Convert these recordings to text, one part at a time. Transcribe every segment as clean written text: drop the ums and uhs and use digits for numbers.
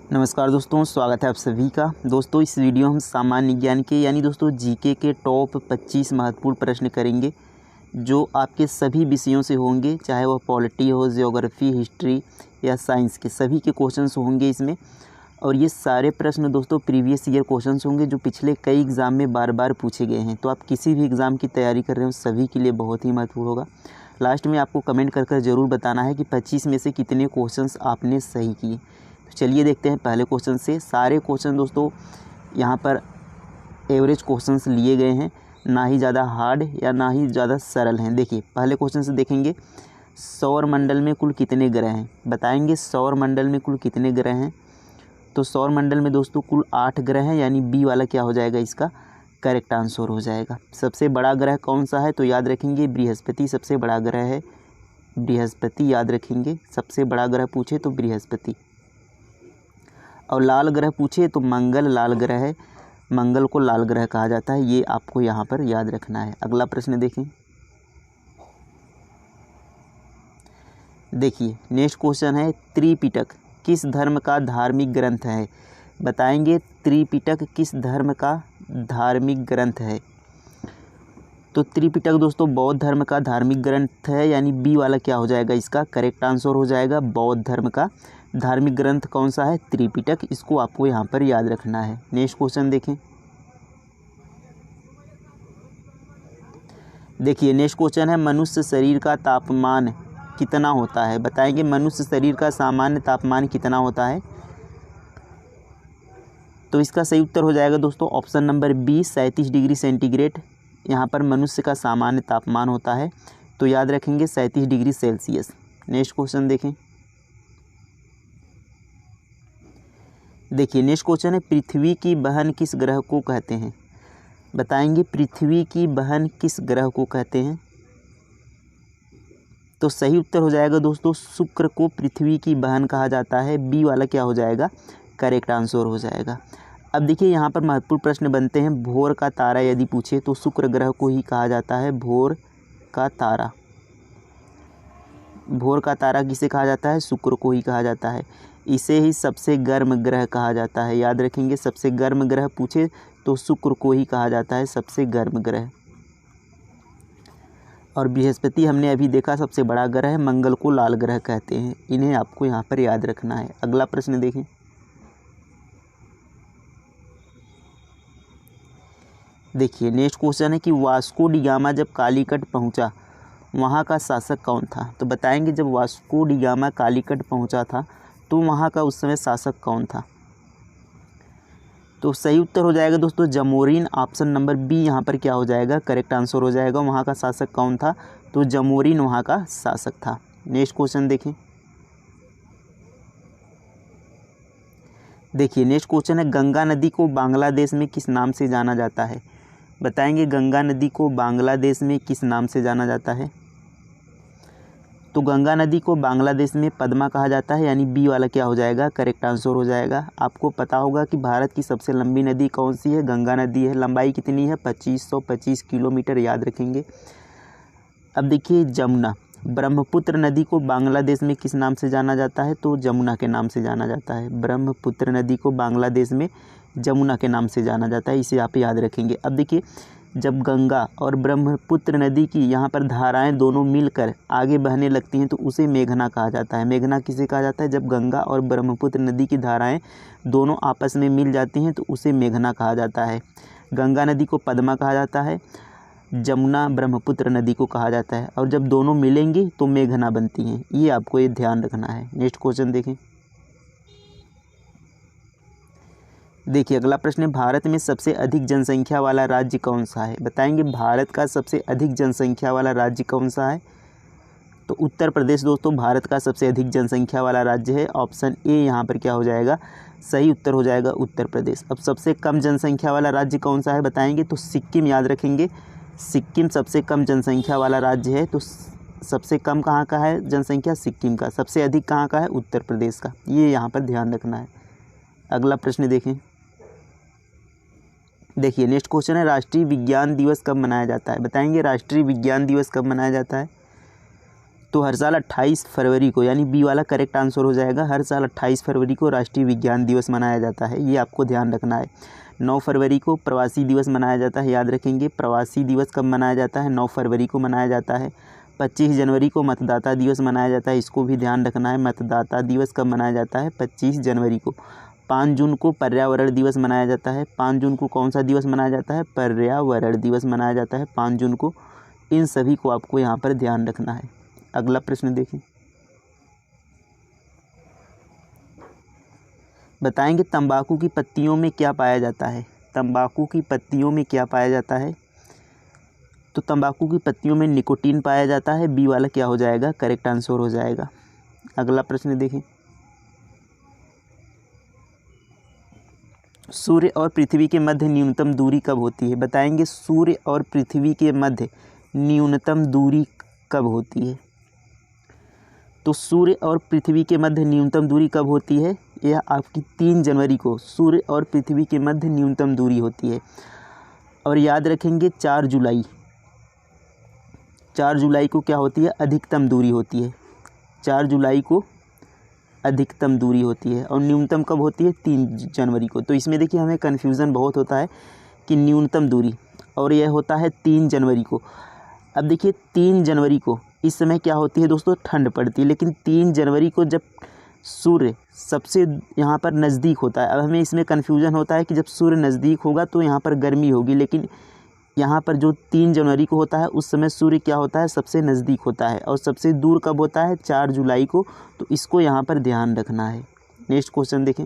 नमस्कार दोस्तों, स्वागत है आप सभी का। दोस्तों इस वीडियो हम सामान्य ज्ञान के यानी दोस्तों जीके के टॉप 25 महत्वपूर्ण प्रश्न करेंगे जो आपके सभी विषयों से होंगे, चाहे वह पॉलिटी हो, ज्योग्राफी, हिस्ट्री या साइंस के सभी के क्वेश्चंस होंगे इसमें। और ये सारे प्रश्न दोस्तों प्रीवियस ईयर क्वेश्चंस होंगे जो पिछले कई एग्ज़ाम में बार बार पूछे गए हैं। तो आप किसी भी एग्ज़ाम की तैयारी कर रहे हो सभी के लिए बहुत ही महत्वपूर्ण होगा। लास्ट में आपको कमेंट कर ज़रूर बताना है कि 25 में से कितने क्वेश्चंस आपने सही किए। तो चलिए देखते हैं पहले क्वेश्चन से। सारे क्वेश्चन दोस्तों यहाँ पर एवरेज क्वेश्चंस लिए गए हैं, ना ही ज़्यादा हार्ड या ना ही ज़्यादा सरल हैं। देखिए पहले क्वेश्चन से देखेंगे, सौर मंडल में कुल कितने ग्रह हैं? बताएंगे सौर मंडल में कुल कितने ग्रह हैं। तो सौर मंडल में दोस्तों कुल 8 ग्रह हैं, यानी बी वाला क्या हो जाएगा, इसका करेक्ट आंसर हो जाएगा। सबसे बड़ा ग्रह कौन सा है? तो याद रखेंगे बृहस्पति सबसे बड़ा ग्रह है। बृहस्पति याद रखेंगे, सबसे बड़ा ग्रह पूछे तो बृहस्पति। और लाल ग्रह पूछे तो मंगल लाल ग्रह है, मंगल को लाल ग्रह कहा जाता है। ये आपको यहाँ पर याद रखना है। अगला प्रश्न देखें। देखिए नेक्स्ट क्वेश्चन है, त्रिपिटक किस धर्म का धार्मिक ग्रंथ है? बताएंगे त्रिपिटक किस धर्म का धार्मिक ग्रंथ है। तो त्रिपिटक दोस्तों बौद्ध धर्म का धार्मिक ग्रंथ है, यानी बी वाला क्या हो जाएगा, इसका करेक्ट आंसर हो जाएगा। बौद्ध धर्म का धार्मिक ग्रंथ कौन सा है? त्रिपिटक। इसको आपको यहाँ पर याद रखना है। नेक्स्ट क्वेश्चन देखें। देखिए नेक्स्ट क्वेश्चन है, मनुष्य शरीर का तापमान कितना होता है? बताएंगे मनुष्य शरीर का सामान्य तापमान कितना होता है। तो इसका सही उत्तर हो जाएगा दोस्तों option number B, 37 degree centigrade यहाँ पर मनुष्य का सामान्य तापमान होता है। तो याद रखेंगे 37 डिग्री सेल्सियस। नेक्स्ट क्वेश्चन देखें। देखिए नेक्स्ट क्वेश्चन है, पृथ्वी की बहन किस ग्रह को कहते हैं? बताएंगे पृथ्वी की बहन किस ग्रह को कहते हैं। तो सही उत्तर हो जाएगा दोस्तों शुक्र को पृथ्वी की बहन कहा जाता है। बी वाला क्या हो जाएगा, करेक्ट आंसर हो जाएगा। अब देखिए यहाँ पर महत्वपूर्ण प्रश्न बनते हैं, भोर का तारा यदि पूछे तो शुक्र ग्रह को ही कहा जाता है। भोर का तारा, भोर का तारा किसे कहा जाता है? शुक्र को ही कहा जाता है। इसे ही सबसे गर्म ग्रह कहा जाता है। याद रखेंगे सबसे गर्म ग्रह पूछे तो शुक्र को ही कहा जाता है सबसे गर्म ग्रह। और बृहस्पति हमने अभी देखा सबसे बड़ा ग्रह है, मंगल को लाल ग्रह कहते हैं। इन्हें आपको यहाँ पर याद रखना है। अगला प्रश्न देखें। देखिए नेक्स्ट क्वेश्चन है कि वास्को डी गामा जब कालीकट पहुँचा वहाँ का शासक कौन था? तो बताएंगे जब वास्को डी गामा कालीकट पहुँचा था तो वहाँ का उस समय शासक कौन था। तो सही उत्तर हो जाएगा दोस्तों जमोरिन। ऑप्शन नंबर बी यहाँ पर क्या हो जाएगा, करेक्ट आंसर हो जाएगा। वहाँ का शासक कौन था? तो जमोरिन वहाँ का शासक था। नेक्स्ट क्वेश्चन देखें। देखिए नेक्स्ट क्वेश्चन है, गंगा नदी को बांग्लादेश में किस नाम से जाना जाता है? बताएंगे गंगा नदी को बांग्लादेश में किस नाम से जाना जाता है। तो गंगा नदी को बांग्लादेश में पद्मा कहा जाता है, यानी बी वाला क्या हो जाएगा, करेक्ट आंसर हो जाएगा। आपको पता होगा कि भारत की सबसे लंबी नदी कौन सी है? गंगा नदी है। लंबाई कितनी है? 2525 किलोमीटर। याद रखेंगे। अब देखिए जमुना, ब्रह्मपुत्र नदी को बांग्लादेश में किस नाम से जाना जाता है? तो जमुना के नाम से जाना जाता है। ब्रह्मपुत्र नदी को बांग्लादेश में जमुना के नाम से जाना जाता है, इसे आप याद रखेंगे। अब देखिए जब गंगा और ब्रह्मपुत्र नदी की यहाँ पर धाराएं दोनों मिलकर आगे बहने लगती हैं तो उसे मेघना कहा जाता है। मेघना किसे कहा जाता है? जब गंगा और ब्रह्मपुत्र नदी की धाराएं दोनों आपस में मिल जाती हैं तो उसे मेघना कहा जाता है। गंगा नदी को पद्मा कहा जाता है, जमुना ब्रह्मपुत्र नदी को कहा जाता है, और जब दोनों मिलेंगी तो मेघना बनती हैं। ये आपको ये ध्यान रखना है। नेक्स्ट क्वेश्चन देखें। देखिए अगला प्रश्न है, भारत में सबसे अधिक जनसंख्या वाला राज्य कौन सा है? बताएंगे भारत का सबसे अधिक जनसंख्या वाला राज्य कौन सा है? तो उत्तर प्रदेश दोस्तों भारत का सबसे अधिक जनसंख्या वाला राज्य है। ऑप्शन ए यहाँ पर क्या हो जाएगा, सही उत्तर हो जाएगा उत्तर प्रदेश। अब सबसे कम जनसंख्या वाला राज्य कौन सा है? बताएंगे तो सिक्किम। याद रखेंगे सिक्किम सबसे कम जनसंख्या वाला राज्य है। तो सबसे कम कहाँ का है जनसंख्या? सिक्किम का। सबसे अधिक कहाँ का है? उत्तर प्रदेश का। ये यहाँ पर ध्यान रखना है। अगला प्रश्न देखें। देखिए नेक्स्ट क्वेश्चन है, राष्ट्रीय विज्ञान दिवस कब मनाया जाता है? बताएंगे राष्ट्रीय विज्ञान दिवस कब मनाया जाता है। तो हर साल 28 फरवरी को, यानी बी वाला करेक्ट आंसर हो जाएगा। हर साल 28 फरवरी को राष्ट्रीय विज्ञान दिवस मनाया जाता है, ये आपको ध्यान रखना है। 9 फरवरी को प्रवासी दिवस मनाया जाता है, याद रखेंगे। प्रवासी दिवस कब मनाया जाता है? 9 फरवरी को मनाया जाता है। 25 जनवरी को मतदाता दिवस मनाया जाता है, इसको भी ध्यान रखना है। मतदाता दिवस कब मनाया जाता है? 25 जनवरी को। 5 जून को पर्यावरण दिवस मनाया जाता है। 5 जून को कौन सा दिवस मनाया जाता है? पर्यावरण दिवस मनाया जाता है 5 जून को। इन सभी को आपको यहाँ पर ध्यान रखना है। अगला प्रश्न देखें, बताएंगे तंबाकू की पत्तियों में क्या पाया जाता है? तंबाकू की पत्तियों में क्या पाया जाता है? तो तंबाकू की पत्तियों में निकोटीन पाया जाता है, बी वाला क्या हो जाएगा? करेक्ट आंसर हो जाएगा। अगला प्रश्न देखें, सूर्य और पृथ्वी के मध्य न्यूनतम दूरी कब होती है? बताएंगे सूर्य और पृथ्वी के मध्य न्यूनतम दूरी कब होती है? तो सूर्य और पृथ्वी के मध्य न्यूनतम दूरी कब होती है? यह आपकी 3 जनवरी को सूर्य और पृथ्वी के मध्य न्यूनतम दूरी होती है। और याद रखेंगे 4 जुलाई को क्या होती है? अधिकतम दूरी होती है। 4 जुलाई को अधिकतम दूरी होती है। और न्यूनतम कब होती है? 3 जनवरी को। तो इसमें देखिए हमें कन्फ्यूज़न बहुत होता है कि न्यूनतम दूरी, और यह होता है 3 जनवरी को। अब देखिए 3 जनवरी को इस समय क्या होती है दोस्तों? ठंड पड़ती है। लेकिन 3 जनवरी को जब सूर्य सबसे यहाँ पर नज़दीक होता है, अब हमें इसमें कन्फ्यूज़न होता है कि जब सूर्य नज़दीक होगा तो यहाँ पर गर्मी होगी, लेकिन यहाँ पर जो 3 जनवरी को होता है उस समय सूर्य क्या होता है? सबसे नज़दीक होता है। और सबसे दूर कब होता है? 4 जुलाई को। तो इसको यहाँ पर ध्यान रखना है। नेक्स्ट क्वेश्चन देखें,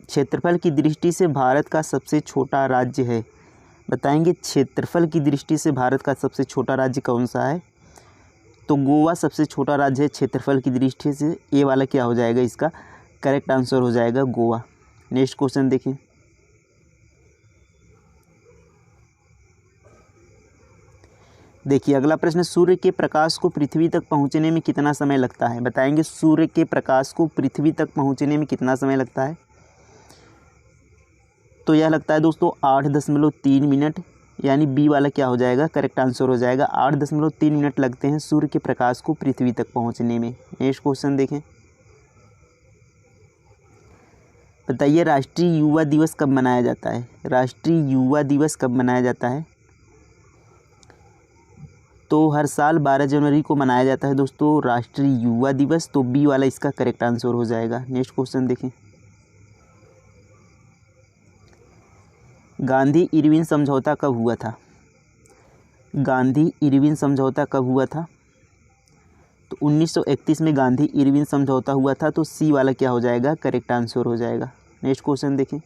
क्षेत्रफल की दृष्टि से भारत का सबसे छोटा राज्य है। बताएंगे क्षेत्रफल की दृष्टि से भारत का सबसे छोटा राज्य कौन सा है? तो गोवा सबसे छोटा राज्य है क्षेत्रफल की दृष्टि से। ए वाला क्या हो जाएगा? इसका करेक्ट आंसर हो जाएगा गोवा। नेक्स्ट क्वेश्चन देखें, देखिए अगला प्रश्न, सूर्य के प्रकाश को पृथ्वी तक पहुंचने में कितना समय लगता है? बताएंगे सूर्य के प्रकाश को पृथ्वी तक पहुंचने में कितना समय लगता है? तो यह लगता है दोस्तों 8.3 मिनट, यानी बी वाला क्या हो जाएगा? करेक्ट आंसर हो जाएगा। 8.3 मिनट लगते हैं सूर्य के प्रकाश को पृथ्वी तक पहुंचने में। नेक्स्ट क्वेश्चन देखें, बताइए राष्ट्रीय युवा दिवस कब मनाया जाता है? राष्ट्रीय युवा दिवस कब मनाया जाता है? तो हर साल 12 जनवरी को मनाया जाता है दोस्तों राष्ट्रीय युवा दिवस। तो बी वाला इसका करेक्ट आंसर हो जाएगा। नेक्स्ट क्वेश्चन देखें, गांधी इरविन समझौता कब हुआ था? गांधी इरविन समझौता कब हुआ था? तो 1931 में गांधी इरविन समझौता हुआ था। तो सी वाला क्या हो जाएगा? करेक्ट आंसर हो जाएगा। नेक्स्ट क्वेश्चन देखें,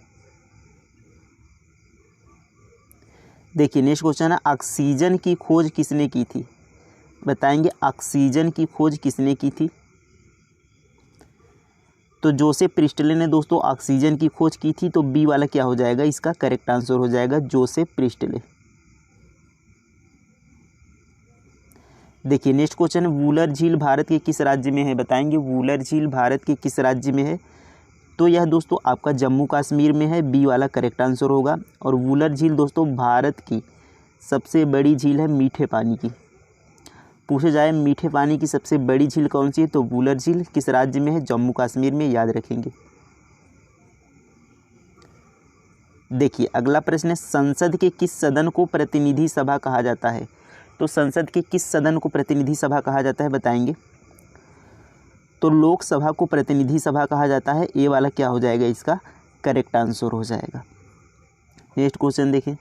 देखिए नेक्स्ट क्वेश्चन है, ऑक्सीजन की खोज किसने की थी? बताएंगे ऑक्सीजन की खोज किसने की थी? तो जोसेफ प्रिस्टले ने दोस्तों ऑक्सीजन की खोज की थी। तो बी वाला क्या हो जाएगा? इसका करेक्ट आंसर हो जाएगा जोसेफ प्रिस्टले। देखिए नेक्स्ट क्वेश्चन है, वूलर झील भारत के किस राज्य में है? बताएंगे वूलर झील भारत के किस राज्य में है? तो यह दोस्तों आपका जम्मू कश्मीर में है, बी वाला करेक्ट आंसर होगा। और वूलर झील दोस्तों भारत की सबसे बड़ी झील है मीठे पानी की। पूछे जाए मीठे पानी की सबसे बड़ी झील कौन सी है? तो वूलर झील किस राज्य में है? जम्मू कश्मीर में, याद रखेंगे। देखिए अगला प्रश्न है, संसद के किस सदन को प्रतिनिधि सभा कहा जाता है? तो संसद के किस सदन को प्रतिनिधि सभा कहा जाता है? बताएंगे। तो लोकसभा को प्रतिनिधि सभा कहा जाता है। ए वाला क्या हो जाएगा? इसका करेक्ट आंसर हो जाएगा। नेक्स्ट क्वेश्चन देखें,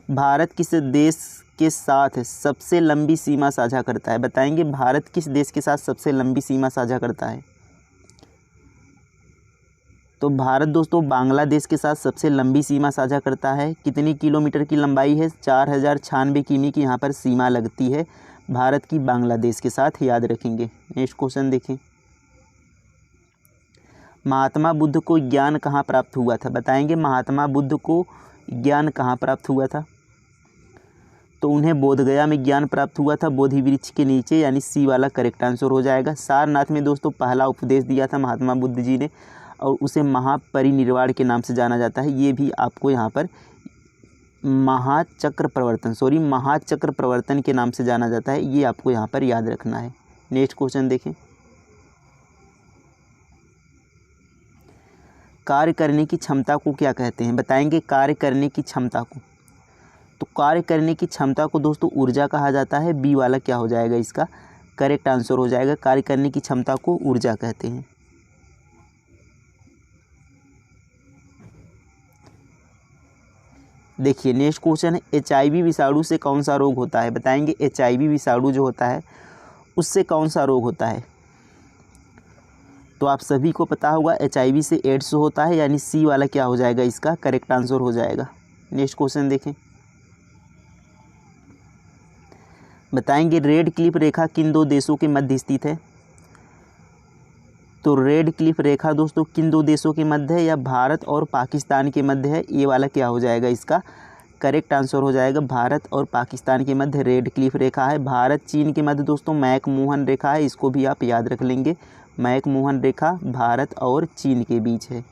भारत किस देश के साथ सबसे लंबी सीमा साझा करता है? बताएंगे भारत किस देश के साथ सबसे लंबी सीमा साझा करता है? तो भारत दोस्तों बांग्लादेश के साथ सबसे लंबी सीमा साझा करता है। कितनी किलोमीटर की लंबाई है? 4096 किमी की यहाँ पर सीमा लगती है भारत की बांग्लादेश के साथ, याद रखेंगे। नेक्स्ट क्वेश्चन देखें, महात्मा बुद्ध को ज्ञान कहाँ प्राप्त हुआ था? बताएंगे महात्मा बुद्ध को ज्ञान कहाँ प्राप्त हुआ था? तो उन्हें बोधगया में ज्ञान प्राप्त हुआ था, बोधि वृक्ष के नीचे, यानी सी वाला करेक्ट आंसर हो जाएगा। सारनाथ में दोस्तों पहला उपदेश दिया था महात्मा बुद्ध जी ने। और उसे महापरिनिर्वाण के नाम से जाना जाता है। ये भी आपको यहाँ पर महाचक्र प्रवर्तन के नाम से जाना जाता है। ये आपको यहाँ पर याद रखना है। नेक्स्ट क्वेश्चन देखें, कार्य करने की क्षमता को क्या कहते हैं? बताएंगे कार्य करने की क्षमता को। तो कार्य करने की क्षमता को दोस्तों ऊर्जा कहा जाता है। बी वाला क्या हो जाएगा, इसका करेक्ट आंसर हो जाएगा। कार्य करने की क्षमता को ऊर्जा कहते हैं। देखिए नेक्स्ट क्वेश्चन है, HIV विषाणु से कौन सा रोग होता है? बताएंगे HIV विषाणु जो होता है उससे कौन सा रोग होता है? तो आप सभी को पता होगा HIV से एड्स होता है, यानी सी वाला क्या हो जाएगा, इसका करेक्ट आंसर हो जाएगा। नेक्स्ट क्वेश्चन देखें, बताएंगे रेड क्लिफ रेखा किन दो देशों के मध्य स्थित है? तो रेड क्लिफ रेखा दोस्तों किन दो देशों के मध्य है? या भारत और पाकिस्तान के मध्य है। ये वाला क्या हो जाएगा, इसका करेक्ट आंसर हो जाएगा। भारत और पाकिस्तान के मध्य रेड क्लिफ रेखा है। भारत चीन के मध्य दोस्तों मैकमोहन रेखा है। इसको भी आप याद रख लेंगे। मैकमोहन रेखा भारत और चीन के बीच है।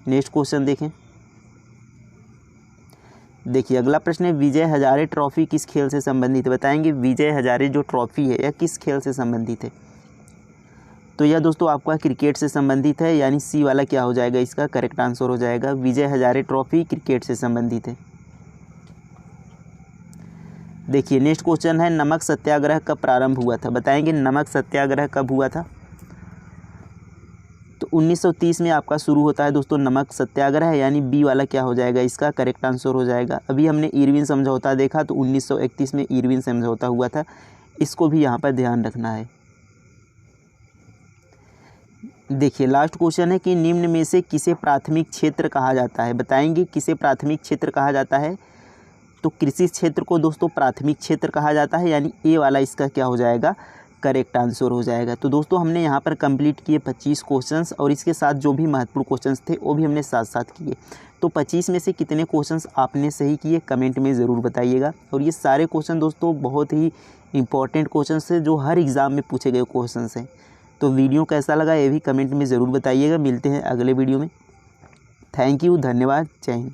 नेक्स्ट क्वेश्चन देखें, देखिए अगला प्रश्न है, विजय हजारे ट्रॉफी किस खेल से संबंधित है? बताएंगे विजय हजारे जो ट्रॉफी है यह किस खेल से संबंधित है? तो यह दोस्तों आपका क्रिकेट से संबंधित है, यानी सी वाला क्या हो जाएगा, इसका करेक्ट आंसर हो जाएगा। विजय हजारे ट्रॉफी क्रिकेट से संबंधित है। देखिए नेक्स्ट क्वेश्चन है, नमक सत्याग्रह कब प्रारंभ हुआ था? बताएंगे नमक सत्याग्रह कब हुआ था? तो 1930 में आपका शुरू होता है दोस्तों नमक सत्याग्रह, यानी बी वाला क्या हो जाएगा, इसका करेक्ट आंसर हो जाएगा। अभी हमने इरविन समझौता देखा, तो 1931 में इरविन समझौता हुआ था। इसको भी यहाँ पर ध्यान रखना है। देखिए लास्ट क्वेश्चन है कि निम्न में से किसे प्राथमिक क्षेत्र कहा जाता है? बताएंगे किसे प्राथमिक क्षेत्र कहा जाता है? तो कृषि क्षेत्र को दोस्तों प्राथमिक क्षेत्र कहा जाता है, यानी ए वाला इसका क्या हो जाएगा, करेक्ट आंसर हो जाएगा। तो दोस्तों हमने यहाँ पर कंप्लीट किए 25 क्वेश्चंस, और इसके साथ जो भी महत्वपूर्ण क्वेश्चंस थे वो भी हमने साथ साथ किए। तो 25 में से कितने क्वेश्चंस आपने सही किए कमेंट में ज़रूर बताइएगा। और ये सारे क्वेश्चन दोस्तों बहुत ही इंपॉर्टेंट क्वेश्चंस हैं जो हर एग्ज़ाम में पूछे गए क्वेश्चंस हैं। तो वीडियो कैसा लगा ये भी कमेंट में ज़रूर बताइएगा। मिलते हैं अगले वीडियो में। थैंक यू, धन्यवाद, जय हिंद।